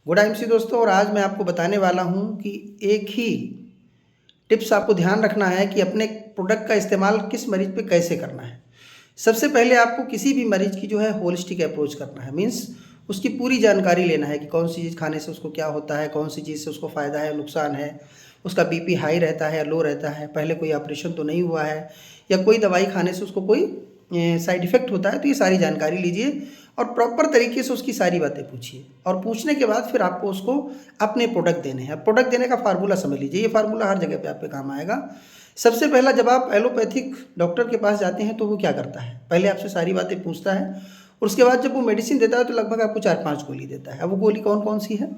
Good MC दोस्तों, और आज मैं आपको बताने वाला हूं कि एक ही टिप्स आपको ध्यान रखना है कि अपने प्रोडक्ट का इस्तेमाल किस मरीज पे कैसे करना है। सबसे पहले आपको किसी भी मरीज की जो है होलिस्टिक अप्रोच करना है। मीन्स उसकी पूरी जानकारी लेना है कि कौन सी चीज़ खाने से उसको क्या होता है, कौन सी चीज़ से उसको फ़ायदा है, नुकसान है, उसका बीपी हाई रहता है या लो रहता है, पहले कोई ऑपरेशन तो नहीं हुआ है, या कोई दवाई खाने से उसको कोई साइड इफ़ेक्ट होता है। तो ये सारी जानकारी लीजिए और प्रॉपर तरीके से उसकी सारी बातें पूछिए, और पूछने के बाद फिर आपको उसको अपने प्रोडक्ट देने हैं। प्रोडक्ट देने का फार्मूला समझ लीजिए, ये फार्मूला हर जगह पे आपके काम आएगा। सबसे पहला, जब आप एलोपैथिक डॉक्टर के पास जाते हैं तो वो क्या करता है, पहले आपसे सारी बातें पूछता है और उसके बाद जब वो मेडिसिन देता है तो लगभग आपको 4-5 गोली देता है। अब वो गोली कौन कौन सी है?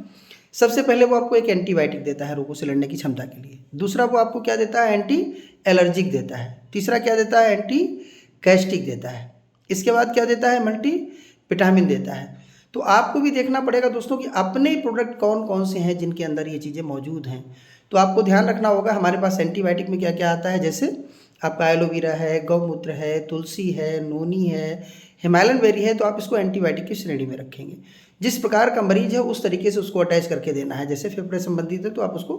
सबसे पहले वो आपको एक एंटीबायोटिक देता है रोगों से लड़ने की क्षमता के लिए। दूसरा वो आपको क्या देता है? एंटी एलर्जिक देता है। तीसरा क्या देता है? एंटी गैस्ट्रिक देता है। इसके बाद क्या देता है? मल्टी विटामिन देता है। तो आपको भी देखना पड़ेगा दोस्तों कि अपने प्रोडक्ट कौन कौन से हैं जिनके अंदर ये चीज़ें मौजूद हैं। तो आपको ध्यान रखना होगा हमारे पास एंटीबायोटिक में क्या क्या आता है। जैसे आपका एलोवेरा है, गौमूत्र है, तुलसी है, नोनी है, हिमालयन बेरी है। तो आप इसको एंटीबायोटिक की श्रेणी में रखेंगे। जिस प्रकार का मरीज है उस तरीके से उसको अटैच करके देना है। जैसे फेफड़े संबंधित है तो आप उसको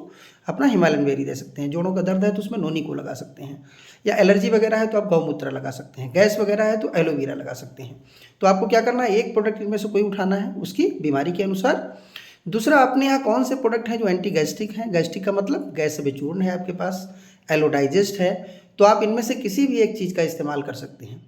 अपना हिमालयन बेरी दे सकते हैं। जोड़ों का दर्द है तो उसमें नोनी को लगा सकते हैं, या एलर्जी वगैरह है तो आप गौमूत्र लगा सकते हैं, गैस वगैरह है तो एलोवेरा लगा सकते हैं। तो आपको क्या करना है, एक प्रोडक्ट इनमें से कोई उठाना है उसकी बीमारी के अनुसार। दूसरा, अपने यहाँ कौन से प्रोडक्ट हैं जो एंटी गैस्ट्रिक हैं। गैस्ट्रिक का मतलब गैस से विचूर्ण है आपके पास, एलोडाइजेस्ट है, तो आप इनमें से किसी भी एक चीज़ का इस्तेमाल कर सकते हैं।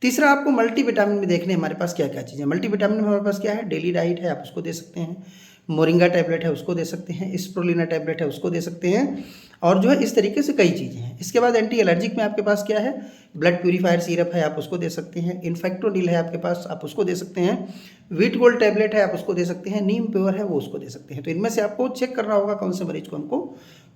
तीसरा, आपको मल्टीविटामिन में देखने हमारे पास क्या क्या चीज़ें। मल्टीविटामिन में हमारे पास क्या है? डेली डाइट है, आप उसको दे सकते हैं। मोरिंगा टैबलेट है उसको दे सकते हैं। स्प्रुलिना टैबलेट है उसको दे सकते हैं। और जो है इस तरीके से कई चीज़ें हैं। इसके बाद एंटी एलर्जिक में आपके पास क्या है? ब्लड प्यूरीफायर सिरप है, आप उसको दे सकते हैं। इन्फेक्टोनिल है आपके पास, आप उसको दे सकते हैं। व्हीट गोल्ड टैबलेट है, आप उसको दे सकते हैं। नीम प्योर है, वो उसको दे सकते हैं। तो इनमें से आपको चेक करना होगा कौन से मरीज को हमको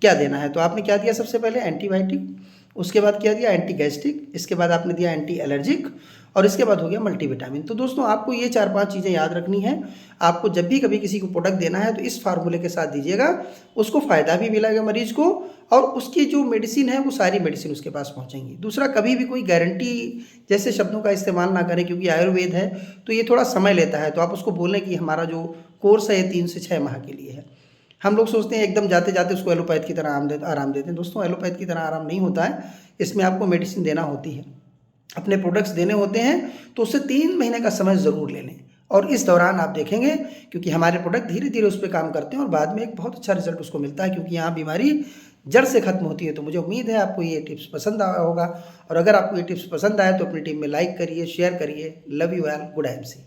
क्या देना है। तो आपने क्या दिया? सबसे पहले एंटीबायोटिक, उसके बाद क्या दिया? एंटी गैस्ट्रिक, इसके बाद आपने दिया एंटी एलर्जिक, और इसके बाद हो गया मल्टीविटामिन। तो दोस्तों आपको ये 4-5 चीज़ें याद रखनी है। आपको जब भी कभी किसी को प्रोडक्ट देना है तो इस फार्मूले के साथ दीजिएगा, उसको फ़ायदा भी मिलेगा मरीज को, और उसकी जो मेडिसिन है वो सारी मेडिसिन उसके पास पहुंचेंगी। दूसरा, कभी भी कोई गारंटी जैसे शब्दों का इस्तेमाल ना करें, क्योंकि आयुर्वेद है तो ये थोड़ा समय लेता है। तो आप उसको बोलें कि हमारा जो कोर्स है ये 3 से 6 माह के लिए है। हम लोग सोचते हैं एकदम जाते जाते उसको एलोपैथ की तरह आराम देते हैं। दोस्तों एलोपैथ की तरह आराम नहीं होता है, इसमें आपको मेडिसिन देना होती है, अपने प्रोडक्ट्स देने होते हैं। तो उससे 3 महीने का समय ज़रूर ले लें, और इस दौरान आप देखेंगे क्योंकि हमारे प्रोडक्ट धीरे धीरे उस पर काम करते हैं और बाद में एक बहुत अच्छा रिजल्ट उसको मिलता है, क्योंकि यहाँ बीमारी जड़ से खत्म होती है। तो मुझे उम्मीद है आपको ये टिप्स पसंद आया होगा, और अगर आपको ये टिप्स पसंद आए तो अपनी टीम में लाइक करिए, शेयर करिए। Love you all, good MC.